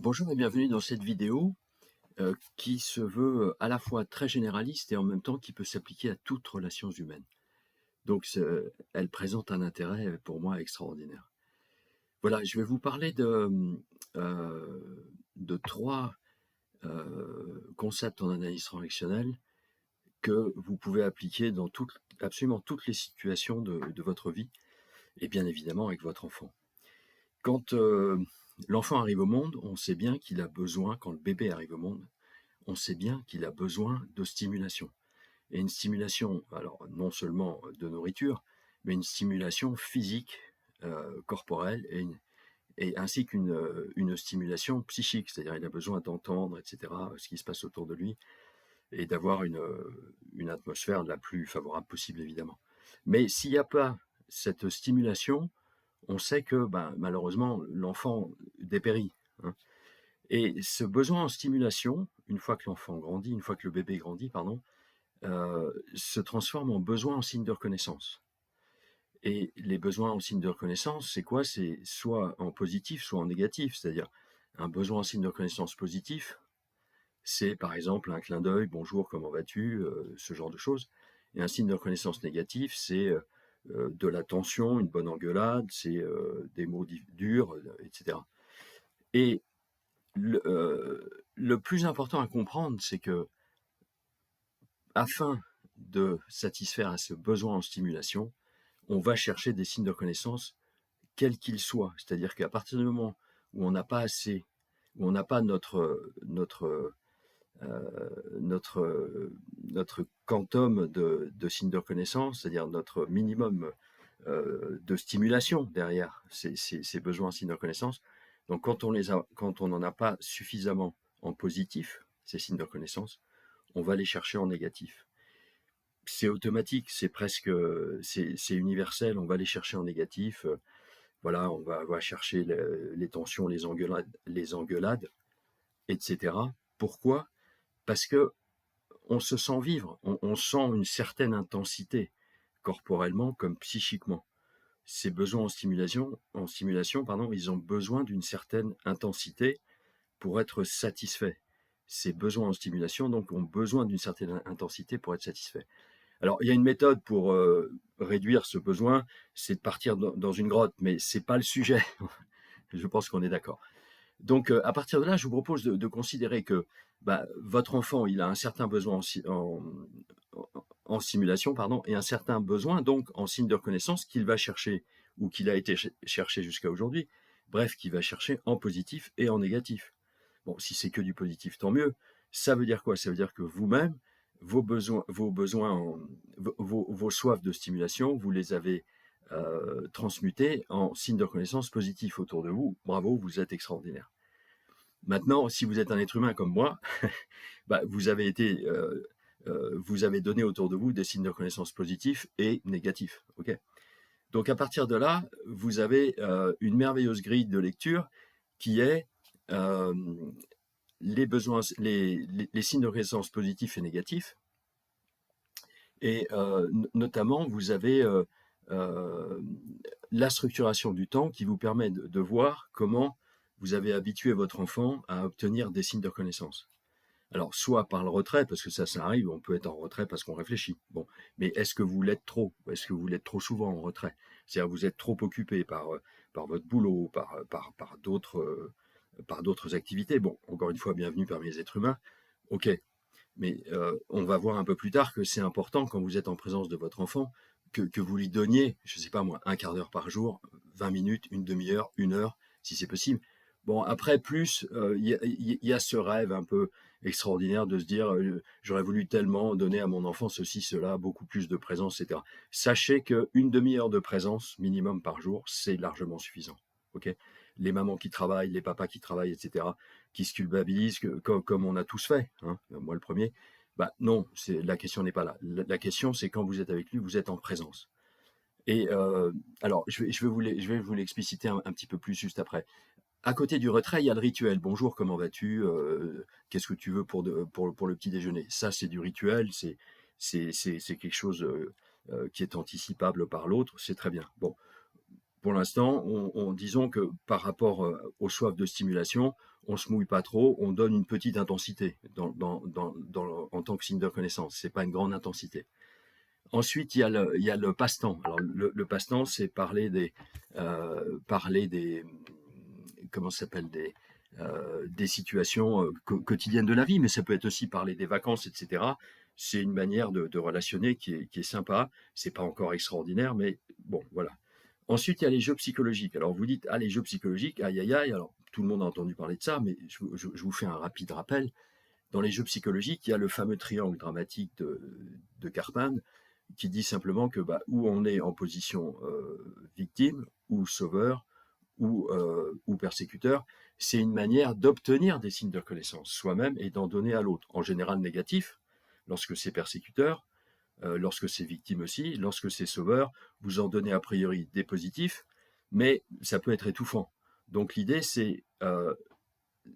Bonjour et bienvenue dans cette vidéo qui se veut à la fois très généraliste et en même temps qui peut s'appliquer à toute relation humaine. Donc elle présente un intérêt pour moi extraordinaire. Voilà, je vais vous parler de trois concepts en analyse transactionnelle que vous pouvez appliquer dans absolument toutes les situations de votre vie et bien évidemment avec votre enfant. Quand l'enfant arrive au monde, on sait bien qu'il a besoin, quand le bébé arrive au monde, on sait bien qu'il a besoin de stimulation. Et une stimulation, alors non seulement de nourriture, mais une stimulation physique, corporelle, et ainsi qu'une stimulation psychique, c'est-à-dire il a besoin d'entendre, etc., ce qui se passe autour de lui, et d'avoir une atmosphère la plus favorable possible, évidemment. Mais s'il n'y a pas cette stimulation, on sait que malheureusement, l'enfant dépérit, hein. Et ce besoin en stimulation, une fois que l'enfant grandit, une fois que le bébé grandit, pardon, se transforme en besoin en signe de reconnaissance. Et les besoins en signe de reconnaissance, c'est quoi? C'est soit en positif, soit en négatif. C'est-à-dire, un besoin en signe de reconnaissance positif, c'est par exemple un clin d'œil, bonjour, comment vas-tu, ce genre de choses. Et un signe de reconnaissance négatif, c'est de l'attention, une bonne engueulade, c'est des mots durs, etc. Et le plus important à comprendre, c'est que afin de satisfaire à ce besoin en stimulation, on va chercher des signes de reconnaissance, quels qu'ils soient. C'est-à-dire qu'à partir du moment où on n'a pas assez, où on n'a pas notre quantum de signes de reconnaissance, c'est-à-dire notre minimum de stimulation derrière ces besoins en signes de reconnaissance. Donc quand on n'en a pas suffisamment en positif, ces signes de reconnaissance, on va les chercher en négatif. C'est automatique, c'est universel, on va les chercher en négatif. Voilà, on va chercher les tensions, les engueulades, etc. Pourquoi? Parce que on se sent vivre, on sent une certaine intensité, corporellement comme psychiquement. Ces besoins en stimulation, pardon, ils ont besoin d'une certaine intensité pour être satisfaits. Ces besoins en stimulation, donc, ont besoin d'une certaine intensité pour être satisfaits. Alors, il y a une méthode pour réduire ce besoin, c'est de partir dans une grotte, mais c'est pas le sujet. Je pense qu'on est d'accord. Donc, à partir de là, je vous propose de considérer que votre enfant, il a un certain besoin en simulation, pardon, et un certain besoin donc en signe de reconnaissance qu'il va chercher ou qu'il a été cherché jusqu'à aujourd'hui. Bref, qu'il va chercher en positif et en négatif. Bon, si c'est que du positif, tant mieux. Ça veut dire quoi? Ça veut dire que vous-même, vos soifs de stimulation, vous les avez transmutés en signes de reconnaissance positifs autour de vous. Bravo, vous êtes extraordinaire. Maintenant, si vous êtes un être humain comme moi, vous avez donné autour de vous des signes de reconnaissance positifs et négatifs. Ok. Donc à partir de là, vous avez une merveilleuse grille de lecture qui est euh, les signes de reconnaissance positifs et négatifs. Et notamment, vous avez euh, la structuration du temps qui vous permet de voir comment vous avez habitué votre enfant à obtenir des signes de reconnaissance. Alors, soit par le retrait, parce que ça arrive, on peut être en retrait parce qu'on réfléchit. Bon, mais est-ce que vous l'êtes trop? Est-ce que vous l'êtes trop souvent en retrait? C'est-à-dire que vous êtes trop occupé par votre boulot, par d'autres activités. Bon, encore une fois, bienvenue parmi les êtres humains. Ok, mais on va voir un peu plus tard que c'est important quand vous êtes en présence de votre enfant que vous lui donniez, je ne sais pas moi, un quart d'heure par jour, 20 minutes, une demi-heure, une heure, si c'est possible. Bon, après, plus, y a ce rêve un peu extraordinaire de se dire j'aurais voulu tellement donner à mon enfant ceci, cela, beaucoup plus de présence, etc. Sachez qu'une demi-heure de présence minimum par jour, c'est largement suffisant. Ok, les mamans qui travaillent, les papas qui travaillent, etc., qui se culpabilisent, comme on a tous fait, hein, moi le premier, non, la question n'est pas là. La question, c'est quand vous êtes avec lui, vous êtes en présence. Et alors, je vais vous l'expliciter un petit peu plus juste après. À côté du retrait, il y a le rituel. Bonjour, comment vas-tu? Qu'est-ce que tu veux pour le petit déjeuner? Ça, c'est du rituel, c'est quelque chose qui est anticipable par l'autre, c'est très bien. Bon, pour l'instant, disons que par rapport aux soifs de stimulation, on se mouille pas trop, on donne une petite intensité en tant que signe de reconnaissance. C'est pas une grande intensité. Ensuite, il y a le passe-temps. Alors, le passe-temps, c'est parler des, comment ça s'appelle, des situations quotidiennes de la vie, mais ça peut être aussi parler des vacances, etc. C'est une manière de relationner qui est sympa. C'est pas encore extraordinaire, mais bon, voilà. Ensuite, il y a les jeux psychologiques. Alors, vous dites, ah, les jeux psychologiques, aïe, aïe, aïe. Alors, tout le monde a entendu parler de ça, mais je vous fais un rapide rappel. Dans les jeux psychologiques, il y a le fameux triangle dramatique de Karpman qui dit simplement que bah, où on est en position victime ou sauveur ou persécuteur, c'est une manière d'obtenir des signes de reconnaissance soi-même et d'en donner à l'autre. En général négatif, lorsque c'est persécuteur, lorsque c'est victime aussi, lorsque c'est sauveur, vous en donnez a priori des positifs, mais ça peut être étouffant. Donc l'idée, c'est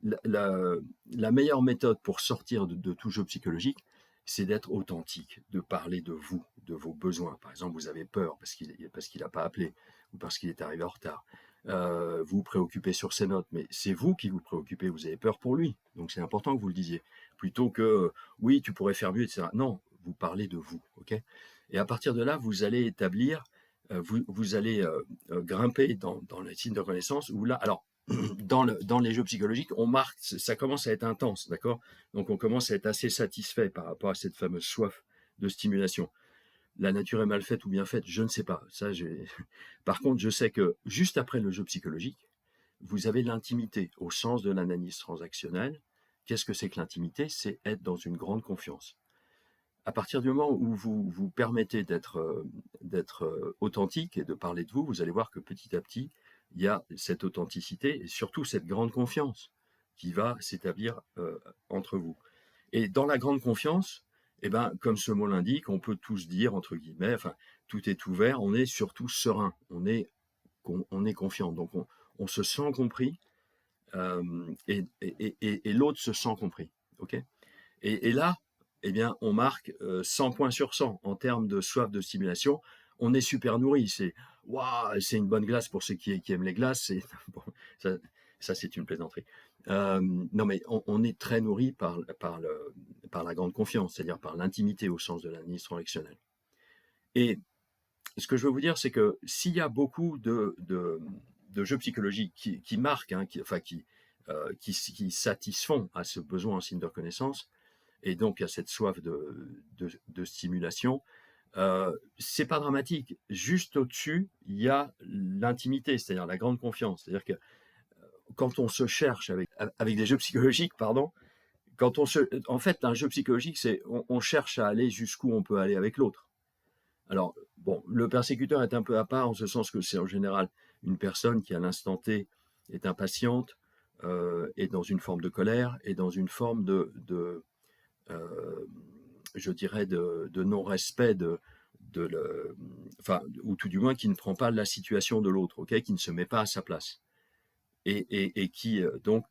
la meilleure méthode pour sortir de tout jeu psychologique, c'est d'être authentique, de parler de vous, de vos besoins. Par exemple, vous avez peur parce qu'il n'a pas appelé ou parce qu'il est arrivé en retard. Vous vous préoccupez sur ses notes, mais c'est vous qui vous préoccupez, vous avez peur pour lui. Donc c'est important que vous le disiez. Plutôt que oui, tu pourrais faire mieux, etc. Non, vous parlez de vous. Ok. Et à partir de là, vous allez établir, vous allez grimper dans les signes de reconnaissance où là, alors, dans les jeux psychologiques, on marque, ça commence à être intense, d'accord? Donc on commence à être assez satisfait par rapport à cette fameuse soif de stimulation. La nature est mal faite ou bien faite, je ne sais pas. Par contre, je sais que juste après le jeu psychologique, vous avez l'intimité au sens de l'analyse transactionnelle. Qu'est-ce que c'est que l'intimité? C'est être dans une grande confiance. À partir du moment où vous vous permettez d'être authentique et de parler de vous, vous allez voir que petit à petit, il y a cette authenticité et surtout cette grande confiance qui va s'établir entre vous. Et dans la grande confiance, eh ben, comme ce mot l'indique, on peut tous dire, entre guillemets, enfin, tout est ouvert, on est surtout serein, on est confiant. Donc on se sent compris et l'autre se sent compris. Okay, et là, eh bien, on marque 100 points sur 100 en termes de soif de stimulation. On est super nourri. C'est waouh, c'est une bonne glace pour ceux qui aiment les glaces. Bon, ça c'est une plaisanterie. Non, mais on est très nourri par la grande confiance, c'est-à-dire par l'intimité au sens de l'analyse transactionnelle. Et ce que je veux vous dire, c'est que s'il y a beaucoup de jeux psychologiques qui marquent, hein, qui satisfont à ce besoin en signe de reconnaissance, et donc à cette soif de stimulation, c'est pas dramatique. Juste au-dessus, il y a l'intimité, c'est-à-dire la grande confiance. C'est-à-dire que quand on se cherche avec des jeux psychologiques, pardon, en fait, un jeu psychologique, c'est on cherche à aller jusqu'où on peut aller avec l'autre. Alors, bon, le persécuteur est un peu à part en ce sens que c'est en général une personne qui, à l'instant T, est impatiente, est dans une forme de colère, et dans une forme je dirais, de non-respect enfin, ou tout du moins qui ne prend pas la situation de l'autre, okay, qui ne se met pas à sa place. Et qui, donc,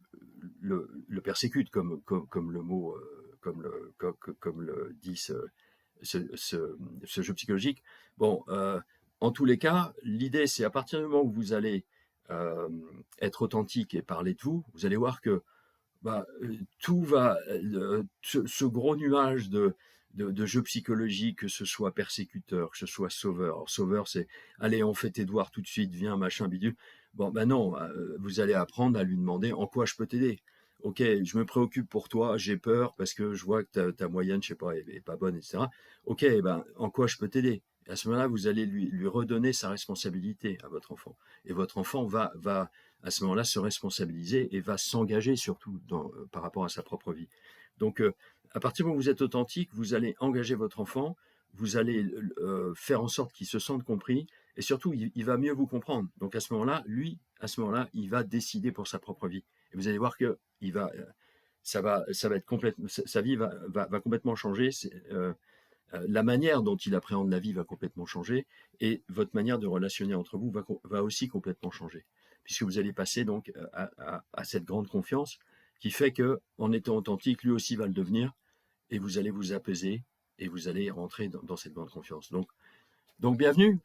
le persécute, comme le mot, comme le dit ce jeu psychologique. Bon, en tous les cas, l'idée, c'est à partir du moment où vous allez être authentique et parler de vous, vous allez voir que bah, tout va, ce gros nuage de jeux psychologiques, que ce soit persécuteur, que ce soit sauveur. Alors, sauveur, c'est allez, on fait tes devoirs tout de suite, viens, machin, bidule. Bon, ben non, vous allez apprendre à lui demander en quoi je peux t'aider. Ok, je me préoccupe pour toi, j'ai peur parce que je vois que ta moyenne, je sais pas, est pas bonne, etc. Ok, ben en quoi je peux t'aider? À ce moment-là, vous allez lui redonner sa responsabilité à votre enfant. Et votre enfant va à ce moment-là se responsabiliser et va s'engager surtout par rapport à sa propre vie. Donc, à partir du moment où vous êtes authentique, vous allez engager votre enfant, vous allez faire en sorte qu'il se sente compris, et surtout, il va mieux vous comprendre. Donc, à ce moment-là, il va décider pour sa propre vie. Et vous allez voir que ça va être complètement, sa vie va complètement changer. La manière dont il appréhende la vie va complètement changer, et votre manière de relationner entre vous va aussi complètement changer, puisque vous allez passer donc à cette grande confiance qui fait que, en étant authentique, lui aussi va le devenir, et vous allez vous apaiser et vous allez rentrer dans cette grande confiance. Donc bienvenue,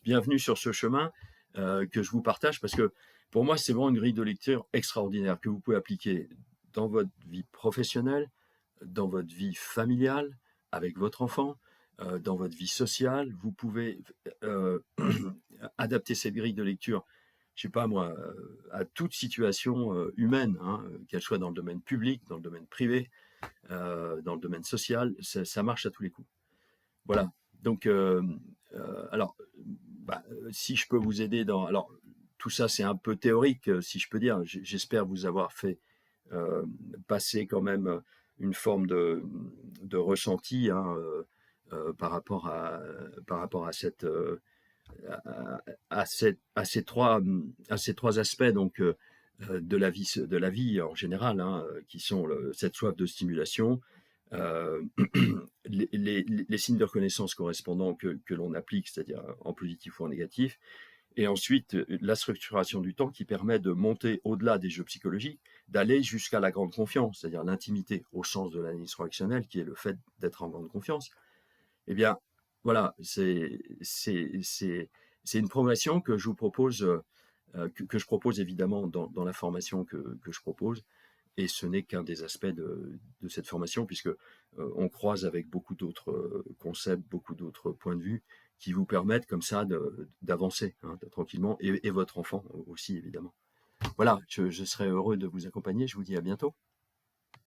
bienvenue sur ce chemin. que je vous partage parce que pour moi, c'est vraiment une grille de lecture extraordinaire que vous pouvez appliquer dans votre vie professionnelle, dans votre vie familiale, avec votre enfant, dans votre vie sociale. Vous pouvez adapter cette grille de lecture, je sais pas moi, à toute situation humaine, hein, qu'elle soit dans le domaine public, dans le domaine privé, dans le domaine social, ça marche à tous les coups. Voilà. Donc, alors, bah, si je peux vous aider dans... Alors, tout ça, c'est un peu théorique, si je peux dire. J'espère vous avoir fait euh, passer quand même une forme de ressenti, hein, par rapport à à ces trois aspects donc de la vie en général, hein, qui sont cette soif de stimulation, euh, les signes de reconnaissance correspondants que l'on applique, c'est-à-dire en positif ou en négatif, et ensuite la structuration du temps qui permet de monter au-delà des jeux psychologiques, d'aller jusqu'à la grande confiance, c'est-à-dire l'intimité au sens de l'analyse transactionnelle, qui est le fait d'être en grande confiance. Eh bien, voilà, c'est une progression que je vous propose, que je propose évidemment dans la formation que je propose, et ce n'est qu'un des aspects de cette formation, puisque on croise avec beaucoup d'autres concepts, beaucoup d'autres points de vue qui vous permettent comme ça d'avancer, hein, tranquillement, et votre enfant aussi évidemment. Voilà, je serai heureux de vous accompagner, je vous dis à bientôt.